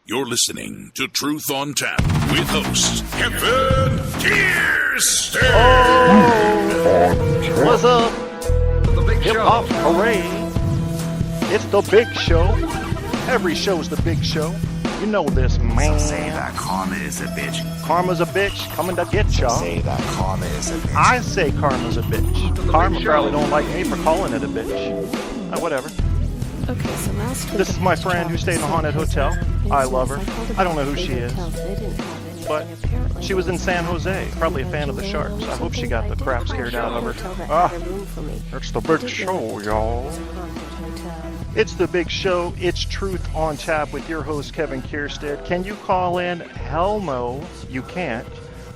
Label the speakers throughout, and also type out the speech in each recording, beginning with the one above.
Speaker 1: You're listening to Truth on Tap with host Kevin Kirsten.
Speaker 2: Oh, what's up?
Speaker 3: The big
Speaker 2: Hip Hop Parade. It's the big show. Every show's the big show. You know this, man.
Speaker 3: Some say that karma is a bitch.
Speaker 2: Karma's a bitch coming to get y'all.
Speaker 3: Say that karma is a bitch.
Speaker 2: I say karma's a bitch. Karma probably don't like me for calling it a bitch. Whatever.
Speaker 4: Okay, so last week
Speaker 2: This is my friend who stayed in a haunted hotel. I love her. I don't know who she is, but she was in San Jose. Probably a fan of the Sharks. I hope she got the crap scared out of her. Ah, it's the big show, y'all. It's the big show. It's Truth on Tap with your host, Kevin Kierstead. Can you call in? Hell no, you can't,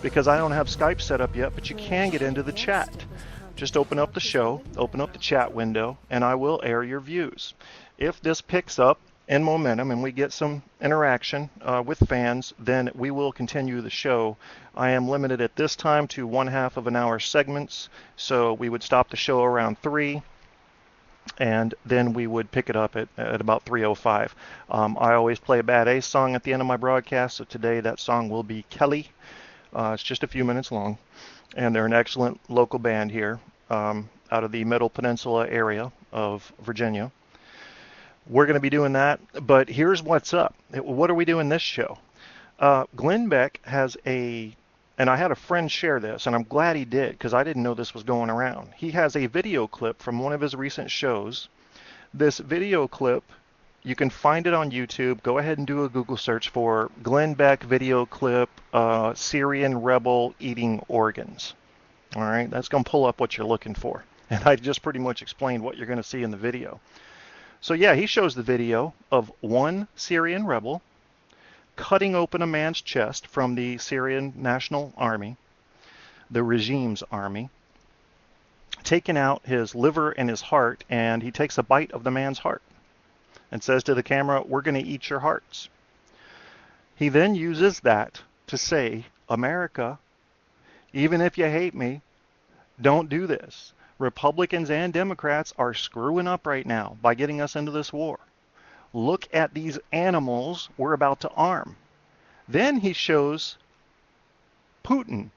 Speaker 2: because I don't have Skype set up yet, but you can get into the chat. Just open up the show, open up the chat window, and I will air your views. If this picks up in momentum and we get some interaction with fans, then we will continue the show. I am limited at this time to 1/2 of an hour segments, so we would stop the show around 3, and then we would pick it up at about 3:05. I always play a Bad Ace song at the end of my broadcast, so today that song will be Kelly. It's just a few minutes long, and they're an excellent local band here out of the Middle Peninsula area of Virginia. We're going to be doing that, but here's what's up. What are we doing this show? Glenn Beck has and I had a friend share this, and I'm glad he did, because I didn't know this was going around. He has a video clip from one of his recent shows. This video clip, you can find it on YouTube. Go ahead and do a Google search for Glenn Beck video clip, Syrian rebel eating organs. All right, that's going to pull up what you're looking for. And I just pretty much explained what you're going to see in the video. So yeah, he shows the video of one Syrian rebel cutting open a man's chest from the Syrian National Army, the regime's army, taking out his liver and his heart, and he takes a bite of the man's heart and says to the camera, "We're going to eat your hearts." He then uses that to say, "America, even if you hate me, don't do this. Republicans and Democrats are screwing up right now by getting us into this war. Look at these animals we're about to arm." Then he shows Putin,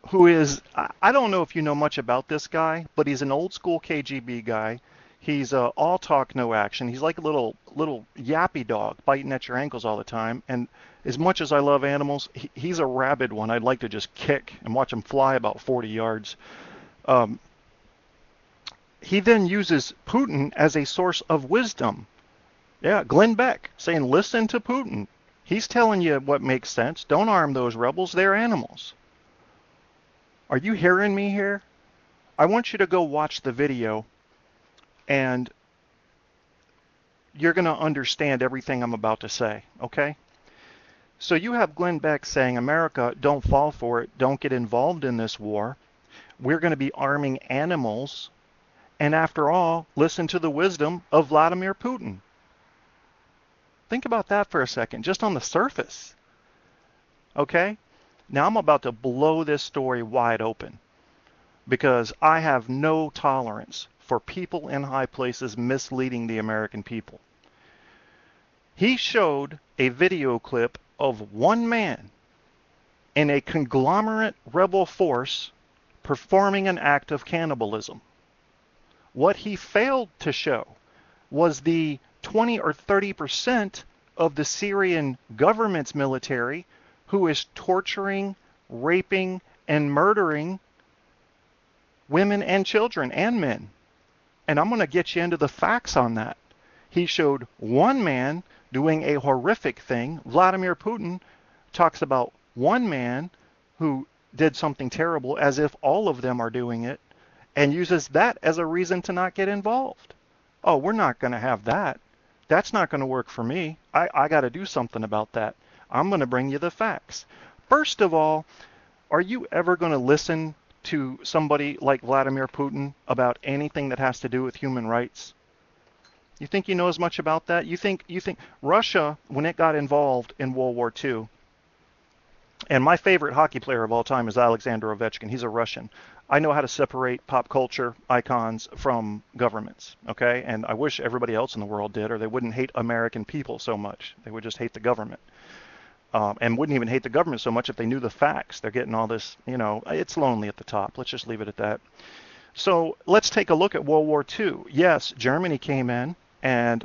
Speaker 2: who is, I don't know if you know much about this guy, but he's an old school KGB guy. He's all talk, no action. He's like a little yappy dog biting at your ankles all the time. And as much as I love animals, he's a rabid one. I'd like to just kick and watch him fly about 40 yards. He then uses Putin as a source of wisdom. Yeah, Glenn Beck saying, listen to Putin. He's telling you what makes sense. Don't arm those rebels. They're animals. Are you hearing me here? I want you to go watch the video, and you're going to understand everything I'm about to say, okay? So you have Glenn Beck saying, America, don't fall for it. Don't get involved in this war. We're going to be arming animals. And after all, listen to the wisdom of Vladimir Putin. Think about that for a second, just on the surface. Okay? Now I'm about to blow this story wide open, because I have no tolerance for people in high places misleading the American people. He showed a video clip of one man in a conglomerate rebel force performing an act of cannibalism. What he failed to show was the 20 or 30% of the Syrian government's military who is torturing, raping, and murdering women and children and men. And I'm going to get you into the facts on that. He showed one man doing a horrific thing. Vladimir Putin talks about one man who did something terrible as if all of them are doing it, and uses that as a reason to not get involved. Oh, we're not going to have that. That's not going to work for me. I got to do something about that. I'm going to bring you the facts. First of all, are you ever going to listen to somebody like Vladimir Putin about anything that has to do with human rights? You think you know as much about that? You think Russia, when it got involved in World War II, and my favorite hockey player of all time is Alexander Ovechkin. He's a Russian. I know how to separate pop culture icons from governments, okay? And I wish everybody else in the world did, or they wouldn't hate American people so much. They would just hate the government. And wouldn't even hate the government so much if they knew the facts. They're getting all this, it's lonely at the top. Let's just leave it at that. So let's take a look at World War II. Yes, Germany came in and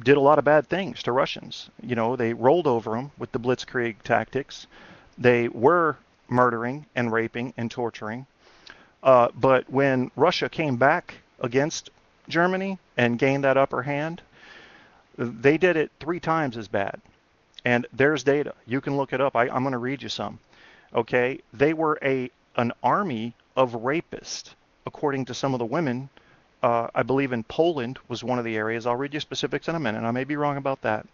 Speaker 2: did a lot of bad things to Russians. They rolled over them with the blitzkrieg tactics. They were murdering and raping and torturing. But when Russia came back against Germany and gained that upper hand, they did it 3 times as bad. And there's data. You can look it up. I'm going to read you some. Okay? They were an army of rapists, according to some of the women. I believe in Poland was one of the areas. I'll read you specifics in a minute. I may be wrong about that.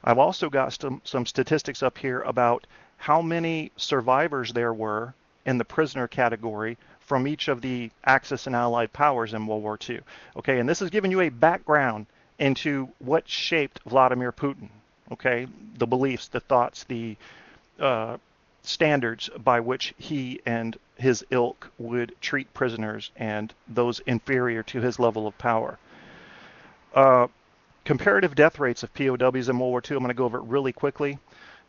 Speaker 2: I've also got some statistics up here about how many survivors there were in the prisoner category from each of the Axis and Allied powers in World War II. Okay, and this is giving you a background into what shaped Vladimir Putin. Okay, the beliefs, the thoughts, the standards by which he and his ilk would treat prisoners and those inferior to his level of power. Comparative death rates of POWs in World War II. I'm going to go over it really quickly.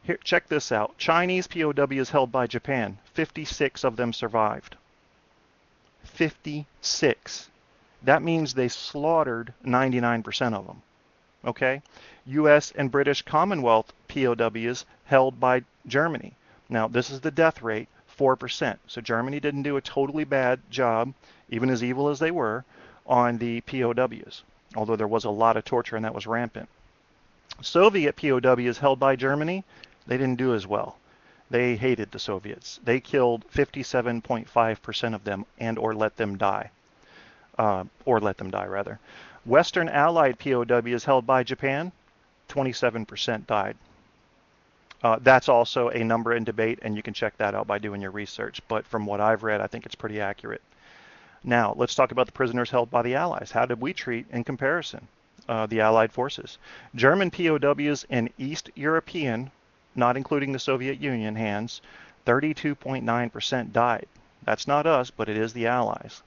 Speaker 2: Here, check this out. Chinese POWs held by Japan. 56 of them survived. 56. That means they slaughtered 99% of them. Okay? U.S. and British Commonwealth POWs held by Germany. Now, this is the death rate, 4%. So Germany didn't do a totally bad job, even as evil as they were, on the POWs, although there was a lot of torture and that was rampant. Soviet POWs held by Germany, they didn't do as well. They hated the Soviets. They killed 57.5% of them and or let them die. Western Allied POWs held by Japan, 27% died. That's also a number in debate, and you can check that out by doing your research. But from what I've read, I think it's pretty accurate. Now, let's talk about the prisoners held by the Allies. How did we treat, in comparison, the Allied forces? German POWs in East European, not including the Soviet Union, hands, 32.9% died. That's not us, but it is the Allies.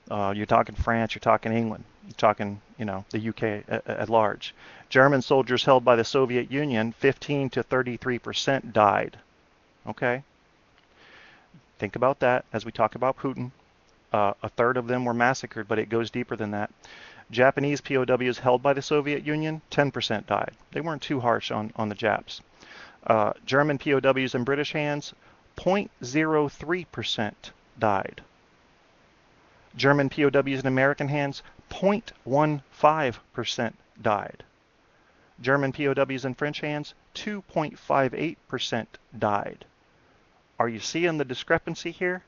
Speaker 2: You're talking France, you're talking England, you're talking, the UK at large. German soldiers held by the Soviet Union, 15 to 33% died. Okay? Think about that as we talk about Putin. A third of them were massacred, but it goes deeper than that. Japanese POWs held by the Soviet Union, 10% died. They weren't too harsh on the Japs. German POWs in British hands, 0.03% died. German POWs in American hands, 0.15% died. German POWs in French hands, 2.58% died. Are you seeing the discrepancy here?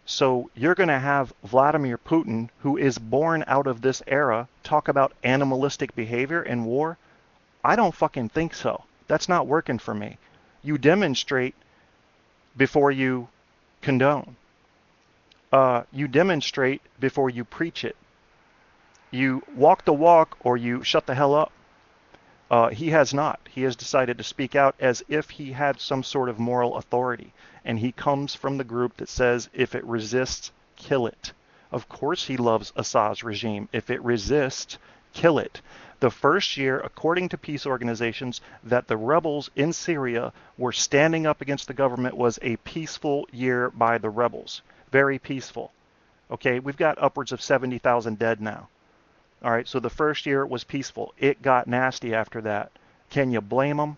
Speaker 2: So you're going to have Vladimir Putin, who is born out of this era, talk about animalistic behavior in war? I don't fucking think so. That's not working for me. You demonstrate before you condone. You demonstrate before you preach it. You walk the walk or you shut the hell up. He has not. He has decided to speak out as if he had some sort of moral authority. And he comes from the group that says, if it resists, kill it. Of course he loves Assad's regime. If it resists, kill it. The first year, according to peace organizations, that the rebels in Syria were standing up against the government was a peaceful year by the rebels. Very peaceful. Okay, we've got upwards of 70,000 dead now. All right, so the first year was peaceful. It got nasty after that. Can you blame them?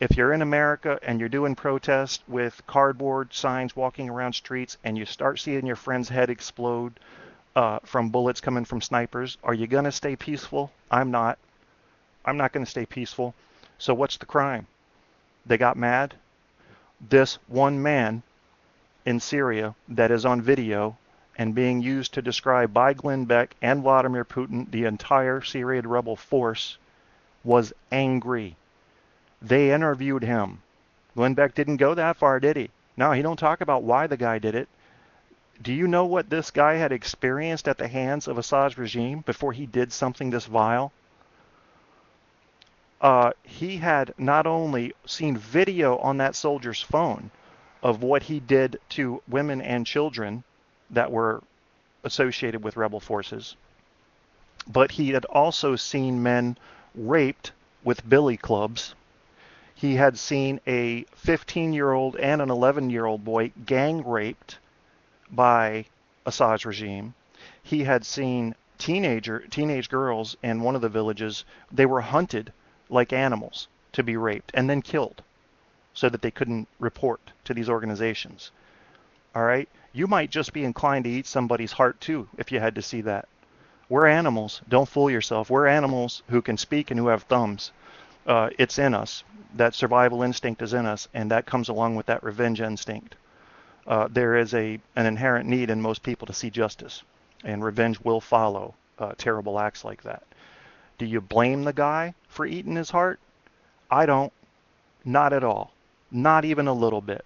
Speaker 2: If you're in America and you're doing protests with cardboard signs walking around streets and you start seeing your friend's head explode from bullets coming from snipers, are you going to stay peaceful? I'm not. I'm not going to stay peaceful. So what's the crime? They got mad. This one man in Syria that is on video and being used to describe by Glenn Beck and Vladimir Putin, the entire Syrian rebel force, was angry. They interviewed him. Glenn Beck didn't go that far, did he? No, he don't talk about why the guy did it. Do you know what this guy had experienced at the hands of Assad's regime before he did something this vile? He had not only seen video on that soldier's phone of what he did to women and children that were associated with rebel forces. But he had also seen men raped with billy clubs. He had seen a 15-year-old and an 11-year-old boy gang raped by Assad's regime. He had seen teenage girls in one of the villages. They were hunted like animals to be raped and then killed so that they couldn't report to these organizations. All right? You might just be inclined to eat somebody's heart too if you had to see that. We're animals. Don't fool yourself. We're animals who can speak and who have thumbs. It's in us. That survival instinct is in us, and that comes along with that revenge instinct. There is an inherent need in most people to see justice, and revenge will follow terrible acts like that. Do you blame the guy for eating his heart? I don't. Not at all. Not even a little bit.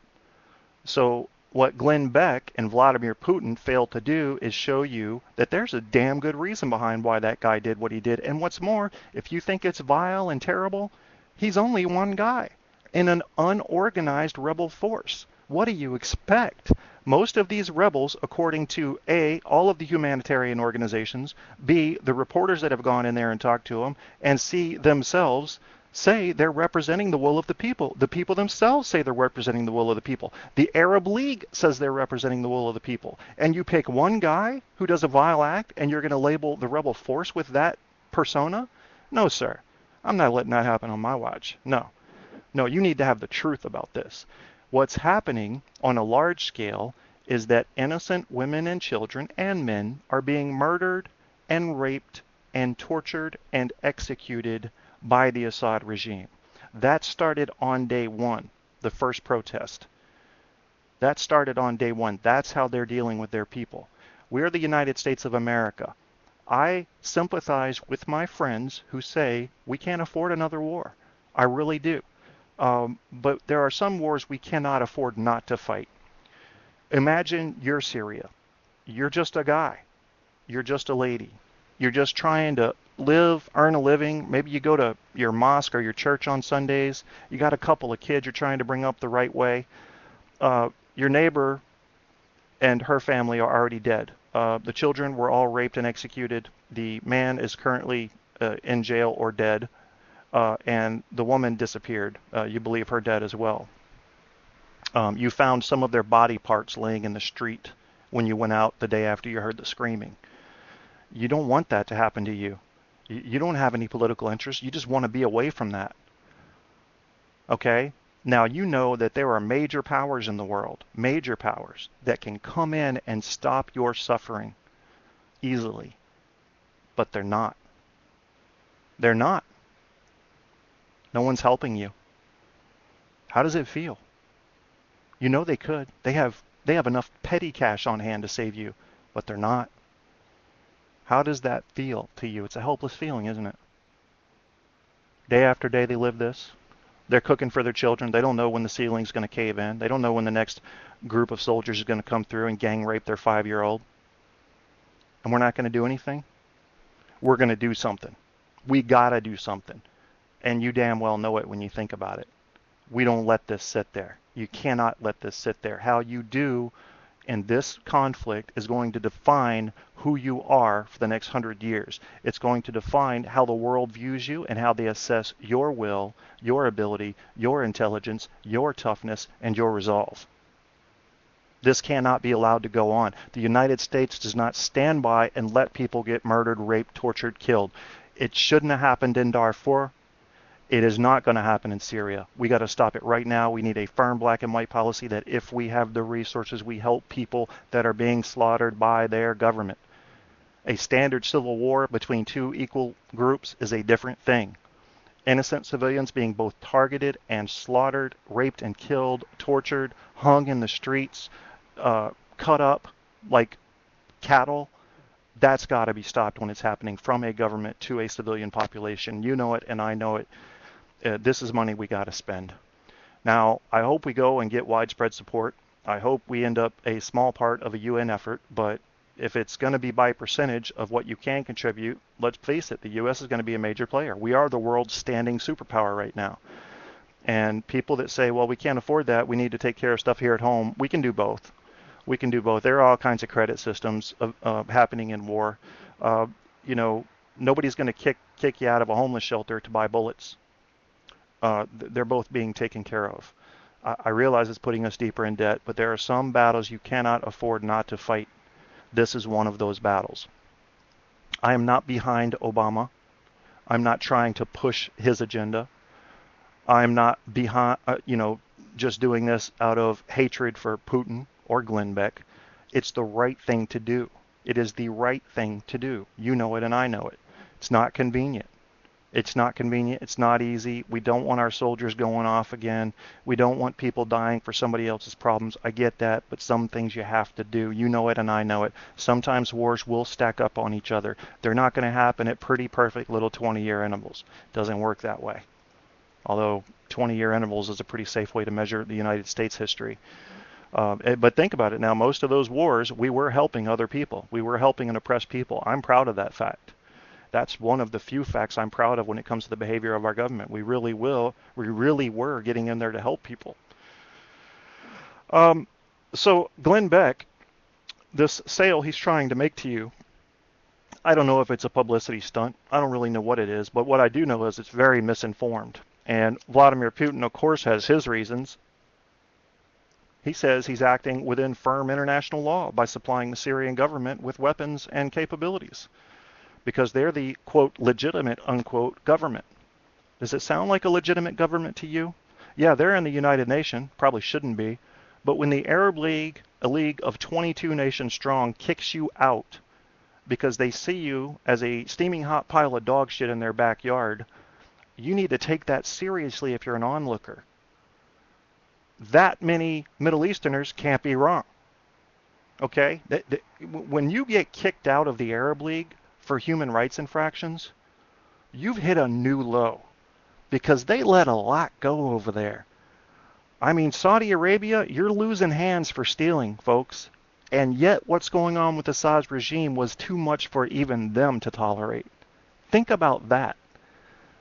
Speaker 2: So what Glenn Beck and Vladimir Putin failed to do is show you that there's a damn good reason behind why that guy did what he did. And what's more, if you think it's vile and terrible, he's only one guy in an unorganized rebel force. What do you expect? Most of these rebels, according to A, all of the humanitarian organizations, B, the reporters that have gone in there and talked to them, and C, themselves, say they're representing the will of the people. The people themselves say they're representing the will of the people. The Arab League says they're representing the will of the people. And you pick one guy who does a vile act and you're going to label the rebel force with that persona? No, sir. I'm not letting that happen on my watch. No. No, you need to have the truth about this. What's happening on a large scale is that innocent women and children and men are being murdered and raped and tortured and executed by the Assad regime. That started on day one, the first protest. That started on day one. That's how they're dealing with their people. We're the United States of America. I sympathize with my friends who say we can't afford another war. I really do. But there are some wars we cannot afford not to fight. Imagine you're Syria. You're just a guy. You're just a lady. You're just trying to live, earn a living. Maybe you go to your mosque or your church on Sundays. You got a couple of kids you're trying to bring up the right way. Your neighbor and her family are already dead. The children were all raped and executed. The man is currently in jail or dead. And the woman disappeared. You believe her dead as well. You found some of their body parts laying in the street when you went out the day after you heard the screaming. You don't want that to happen to you. You don't have any political interest. You just want to be away from that. Okay? Now, you know that there are major powers in the world, major powers, that can come in and stop your suffering easily. But they're not. They're not. No one's helping you. How does it feel? You know they could. They have enough petty cash on hand to save you, but they're not. How does that feel to you? It's a helpless feeling, isn't it? Day after day they live this. They're cooking for their children. They don't know when the ceiling's going to cave in. They don't know when the next group of soldiers is going to come through and gang rape their 5-year-old. And we're not going to do anything? We're going to do something. We got to do something. And you damn well know it when you think about it. We don't let this sit there. You cannot let this sit there. How you do in this conflict is going to define who you are for the next 100 years. It's going to define how the world views you and how they assess your will, your ability, your intelligence, your toughness, and your resolve. This cannot be allowed to go on. The United States does not stand by and let people get murdered, raped, tortured, killed. It shouldn't have happened in Darfur. It is not going to happen in Syria. We got to stop it right now. We need a firm black and white policy that if we have the resources, we help people that are being slaughtered by their government. A standard civil war between two equal groups is a different thing. Innocent civilians being both targeted and slaughtered, raped and killed, tortured, hung in the streets, cut up like cattle. That's got to be stopped when it's happening from a government to a civilian population. You know it and I know it. This is money we got to spend. Now, I hope we go and get widespread support. I hope we end up a small part of a UN effort, but if it's going to be by percentage of what you can contribute, let's face it, the U.S. is going to be a major player. We are the world's standing superpower right now. And people that say, well, we can't afford that, we need to take care of stuff here at home, we can do both. We can do both. There are all kinds of credit systems happening in war. You know, nobody's going to kick you out of a homeless shelter to buy bullets. They're both being taken care of. I realize it's putting us deeper in debt, but there are some battles you cannot afford not to fight. This is one of those battles. I am not behind Obama. I'm not trying to push his agenda. I'm not behind, just doing this out of hatred for Putin or Glenn Beck. It's the right thing to do. It is the right thing to do. You know it and I know it. It's not convenient. It's not convenient. It's not easy. We don't want our soldiers going off again. We don't want people dying for somebody else's problems. I get that, but some things you have to do. You know it and I know it. Sometimes wars will stack up on each other. They're not going to happen at pretty perfect little 20-year intervals. It doesn't work that way. Although 20-year intervals is a pretty safe way to measure the United States history. But think about it now. Most of those wars, we were helping other people. We were helping an oppressed people. I'm proud of that fact. That's one of the few facts I'm proud of when it comes to the behavior of our government. We really were getting in there to help people. So Glenn Beck, this sale he's trying to make to you, I don't know if it's a publicity stunt. I don't really know what it is, but what I do know is it's very misinformed. And Vladimir Putin, of course, has his reasons. He says he's acting within firm international law by supplying the Syrian government with weapons and capabilities, because they're the, quote, legitimate, unquote, government. Does it sound like a legitimate government to you? Yeah, they're in the United Nations, probably shouldn't be, but when the Arab League, a league of 22 nations strong, kicks you out because they see you as a steaming hot pile of dog shit in their backyard, you need to take that seriously if you're an onlooker. That many Middle Easterners can't be wrong. Okay? When you get kicked out of the Arab League for human rights infractions, you've hit a new low, because they let a lot go over there. I mean, Saudi Arabia, you're losing hands for stealing, folks. And yet what's going on with Assad's regime was too much for even them to tolerate. Think about that.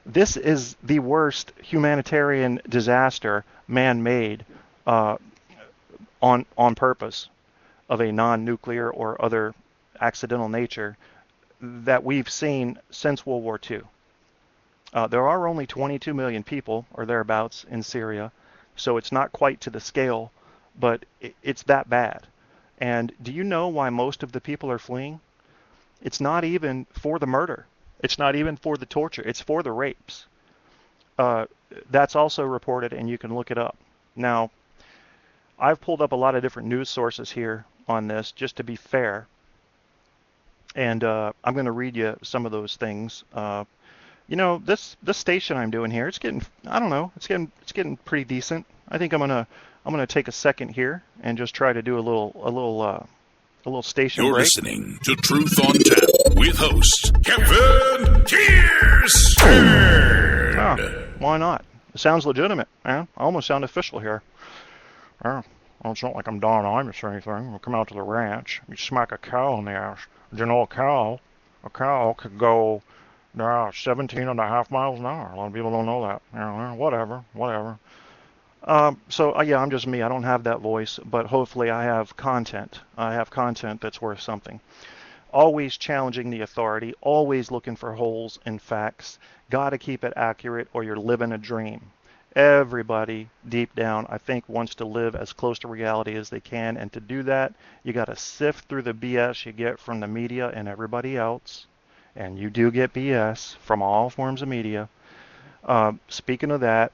Speaker 2: This is the worst humanitarian disaster, man-made, on purpose, of a non-nuclear or other accidental nature that we've seen since World War II. There are only 22 million people, or thereabouts, in Syria, so it's not quite to the scale, but it's that bad. And do you know why most of the people are fleeing? It's not even for the murder. It's not even for the torture. It's for the rapes. That's also reported, and you can look it up. Now, I've pulled up a lot of different news sources here on this, just to be fair. And I'm going to read you some of those things. This station I'm doing here, it's getting, I don't know, it's getting pretty decent. I think I'm gonna take a second here and just try to do a little station
Speaker 1: You're
Speaker 2: break.
Speaker 1: listening to Truth on Tap with host Kevin Tears.
Speaker 2: Why not? It sounds legitimate, man. I almost sound official here. It's not like I'm Don Imus or anything. We'll come out to the ranch. You smack a cow in the ass. You know, a cow could go 17 and a half miles an hour. A lot of people don't know that. Whatever. I'm just me. I don't have that voice, but hopefully I have content. I have content that's worth something. Always challenging the authority, always looking for holes in facts. Got to keep it accurate or you're living a dream. Everybody deep down, I think, wants to live as close to reality as they can, and to do that, you got to sift through the BS you get from the media and everybody else. And you do get BS from all forms of media. Speaking of that,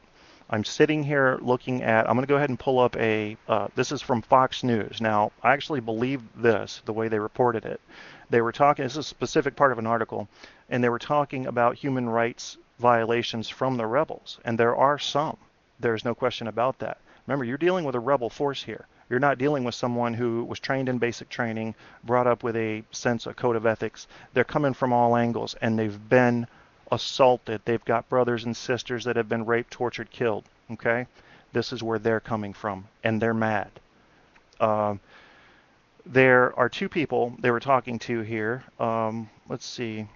Speaker 2: I'm sitting here looking at, I'm going to go ahead and pull up this is from Fox News. Now, I actually believe this, the way they reported it. They were talking, this is a specific part of an article, and they were talking about human rights violations from the rebels. And there are some. There's no question about that. Remember, you're dealing with a rebel force here. You're not dealing with someone who was trained in basic training, brought up with a code of ethics. They're coming from all angles, and they've been assaulted. They've got brothers and sisters that have been raped, tortured, killed. Okay? This is where they're coming from, and they're mad. There are two people they were talking to here. Let's see.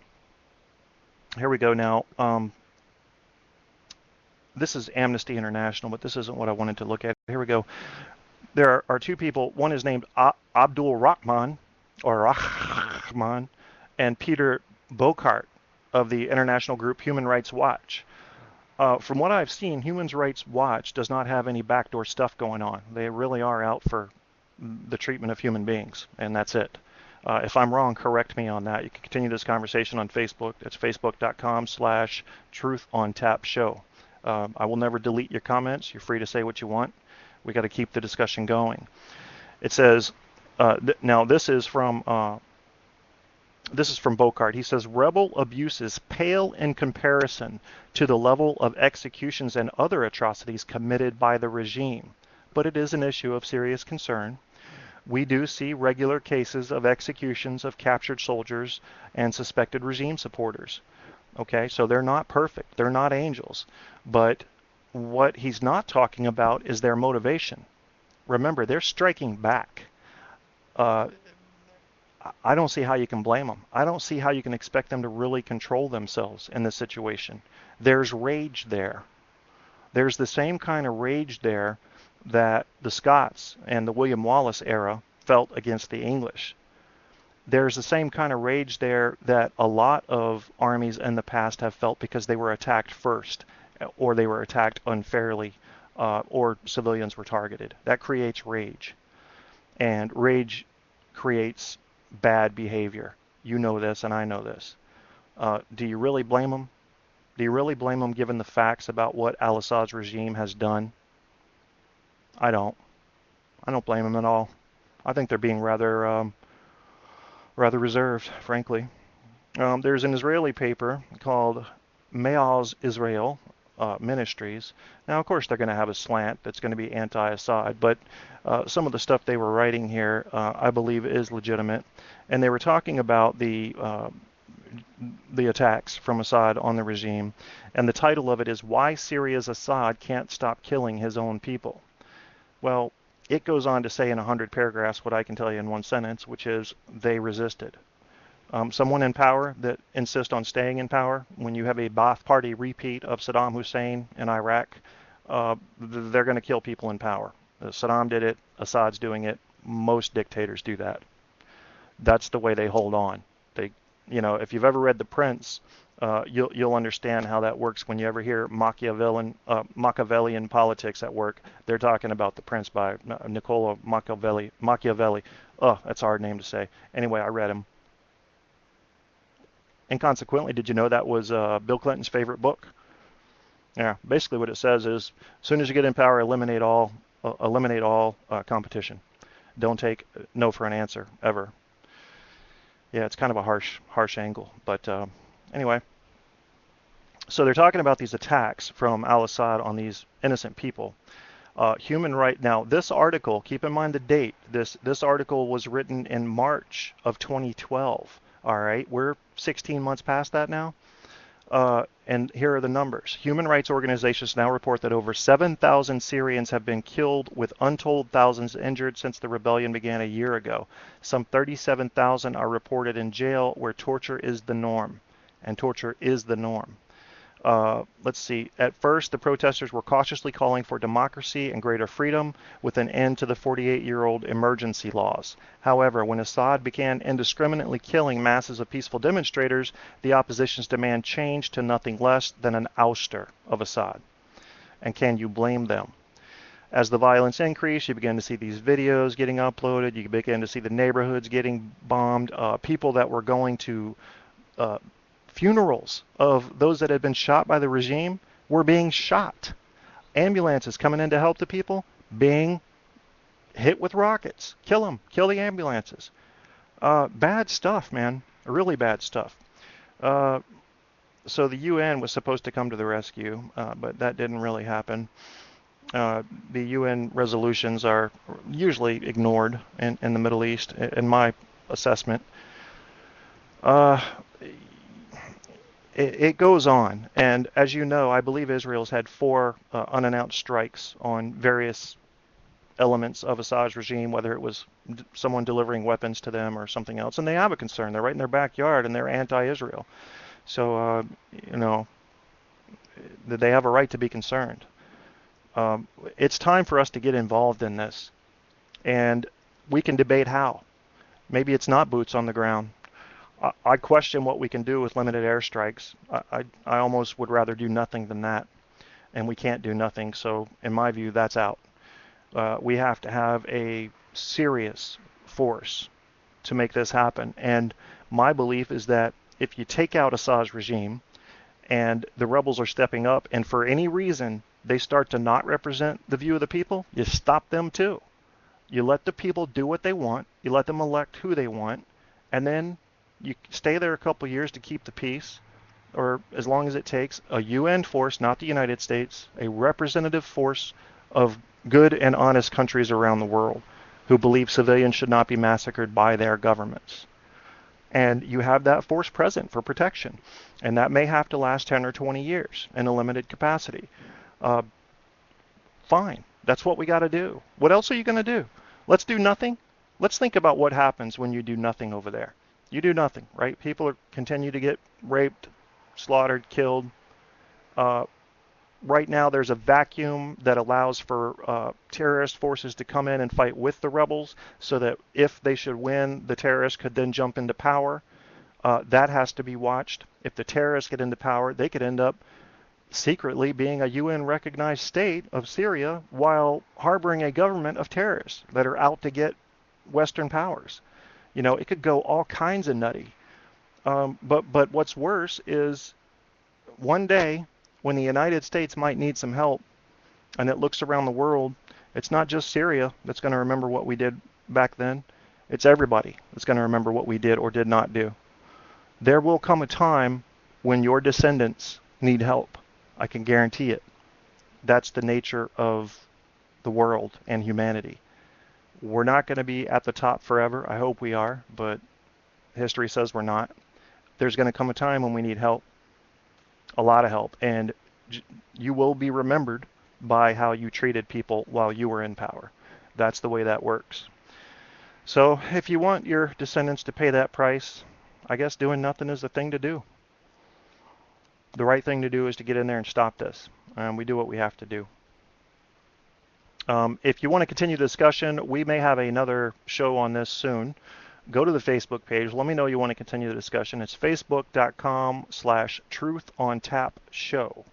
Speaker 2: Here we go now. this is Amnesty International, but this isn't what I wanted to look at. Here we go. There are two people. One is named Abdul Rahman, and Peter Bokart of the international group Human Rights Watch. From what I've seen, Human Rights Watch does not have any backdoor stuff going on. They really are out for the treatment of human beings, and that's it. If I'm wrong, correct me on that. You can continue this conversation on Facebook. It's facebook.com/truthontapshow. I will never delete your comments. You're free to say what you want. We got to keep the discussion going. It says, now this is from Bokart. He says, rebel abuses pale in comparison to the level of executions and other atrocities committed by the regime, but it is an issue of serious concern. We do see regular cases of executions of captured soldiers and suspected regime supporters. Okay, so they're not perfect. They're not angels. But what he's not talking about is their motivation. Remember, they're striking back. I don't see how you can blame them. I don't see how you can expect them to really control themselves in this situation. There's rage there. There's the same kind of rage there that the Scots and the William Wallace era felt against the English. There's the same kind of rage there that a lot of armies in the past have felt because they were attacked first, or they were attacked unfairly, or civilians were targeted. That creates rage. And rage creates bad behavior. You know this, and I know this. Do you really blame them? Do you really blame them given the facts about what al-Assad's regime has done? I don't. I don't blame them at all. I think they're being rather reserved, frankly. There's an Israeli paper called Me'az Israel Ministries. Now, of course, they're going to have a slant that's going to be anti-Assad, but some of the stuff they were writing here, I believe, is legitimate. And they were talking about the attacks from Assad on the regime, and the title of it is "Why Syria's Assad Can't Stop Killing His Own People." Well, it goes on to say in 100 paragraphs what I can tell you in one sentence, which is they resisted. Someone in power that insists on staying in power, when you have a Ba'ath Party repeat of Saddam Hussein in Iraq, they're going to kill people in power. Saddam did it. Assad's doing it. Most dictators do that. That's the way they hold on. If you've ever read The Prince, you'll understand how that works when you ever hear Machiavellian politics at work. They're talking about The Prince by Niccolo Machiavelli. Oh, that's a hard name to say. Anyway, I read him. And consequently, did you know that was Bill Clinton's favorite book? Yeah, basically what it says is, as soon as you get in power, eliminate all competition. Don't take no for an answer, ever. Yeah, it's kind of a harsh angle, but anyway. So they're talking about these attacks from al-Assad on these innocent people. Human right now, this article, keep in mind the date. This article was written in March of 2012. All right, we're 16 months past that now. And here are the numbers. Human rights organizations now report that over 7,000 Syrians have been killed, with untold thousands injured since the rebellion began a year ago. Some 37,000 are reported in jail, where torture is the norm. And torture is the norm. Let's see. At first, the protesters were cautiously calling for democracy and greater freedom, with an end to the 48-year-old emergency laws. However, when Assad began indiscriminately killing masses of peaceful demonstrators, the opposition's demand changed to nothing less than an ouster of Assad. And can you blame them? As the violence increased, you began to see these videos getting uploaded. You began to see the neighborhoods getting bombed. People that were going to funerals of those that had been shot by the regime were being shot. Ambulances coming in to help the people being hit with rockets. Kill them. Kill the ambulances. Bad stuff, man. Really bad stuff. So the UN was supposed to come to the rescue, but that didn't really happen. The UN resolutions are usually ignored in the Middle East, in my assessment. It goes on, and as you know, I believe Israel's had 4 unannounced strikes on various elements of Assad's regime, whether it was someone delivering weapons to them or something else. And they have a concern. They're right in their backyard, and they're anti-Israel. So, they have a right to be concerned. It's time for us to get involved in this, and we can debate how. Maybe it's not boots on the ground. I question what we can do with limited airstrikes. I almost would rather do nothing than that, and we can't do nothing. So in my view, that's out. We have to have a serious force to make this happen. And my belief is that if you take out Assad's regime and the rebels are stepping up, and for any reason they start to not represent the view of the people, you stop them too. You let the people do what they want. You let them elect who they want, and then you stay there a couple of years to keep the peace, or as long as it takes. A UN force, not the United States, a representative force of good and honest countries around the world who believe civilians should not be massacred by their governments. And you have that force present for protection. And that may have to last 10 or 20 years in a limited capacity. Fine. That's what we got to do. What else are you going to do? Let's do nothing. Let's think about what happens when you do nothing over there. You do nothing, right? People continue to get raped, slaughtered, killed. Right now there's a vacuum that allows for terrorist forces to come in and fight with the rebels, so that if they should win, the terrorists could then jump into power. That has to be watched. If the terrorists get into power, they could end up secretly being a UN-recognized state of Syria while harboring a government of terrorists that are out to get Western powers. You know, it could go all kinds of nutty. But what's worse is one day when the United States might need some help, and it looks around the world, it's not just Syria that's going to remember what we did back then. It's everybody that's going to remember what we did or did not do. There will come a time when your descendants need help. I can guarantee it. That's the nature of the world and humanity. We're not going to be at the top forever. I hope we are, but history says we're not. There's going to come a time when we need help, a lot of help, and you will be remembered by how you treated people while you were in power. That's the way that works. So if you want your descendants to pay that price, I guess doing nothing is the thing to do. The right thing to do is to get in there and stop this. We do what we have to do. If you want to continue the discussion, we may have another show on this soon. Go to the Facebook page. Let me know you want to continue the discussion. It's facebook.com/truthontapshow.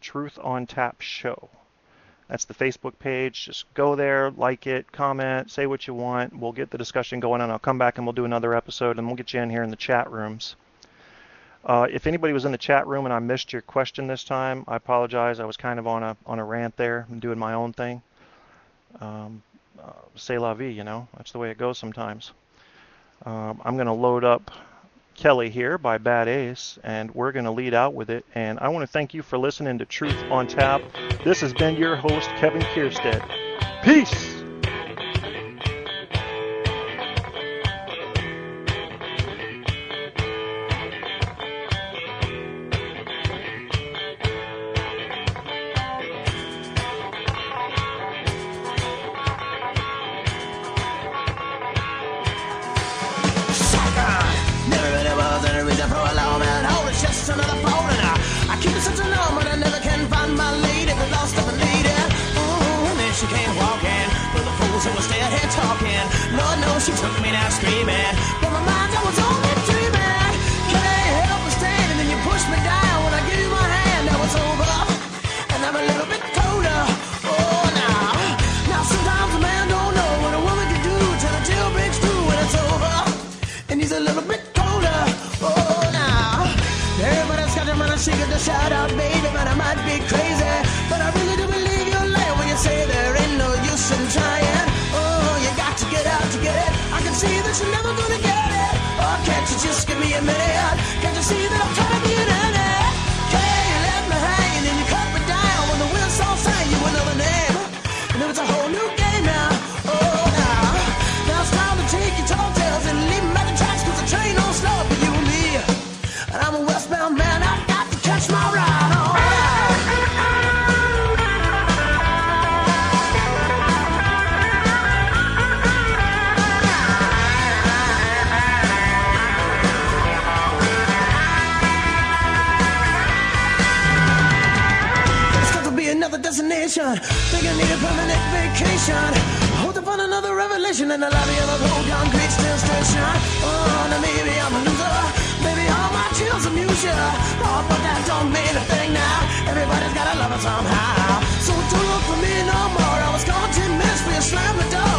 Speaker 2: Truth on Tap Show. That's the Facebook page. Just go there, like it, comment, say what you want. We'll get the discussion going, and I'll come back and we'll do another episode, and we'll get you in here in the chat rooms. If anybody was in the chat room and I missed your question this time, I apologize. I was kind of on a rant there and doing my own thing. C'est la vie, you know. That's the way it goes sometimes. I'm going to load up Kelly here by Bad Ace, and we're going to lead out with it. And I want to thank you for listening to Truth on Tap. This has been your host, Kevin Kierstead. Peace!
Speaker 5: Lord knows she took me now screaming, but my mind I was only dreaming. Can't help but stand, and then you pushed me down. When I gave you my hand, now it's over, and I'm a little bit colder. Oh, now sometimes a man don't know what a woman can do till the jail breaks through when it's over, and he's a little bit colder. Oh, now everybody's got to run and shake it to shout out, baby, but I might be crazy, but I really do believe you're lying when you say there ain't no use in trying. To get it, I can see that you're never gonna get it. destination. Think I need a permanent vacation. Hold up on another revelation in the lobby of a cold concrete steel station. Oh, now maybe I'm a loser. Maybe all my chills amuse ya. Oh, but that don't mean a thing now. Everybody's gotta love it somehow. So don't look for me no more. I was gone 10 minutes for you slam the door.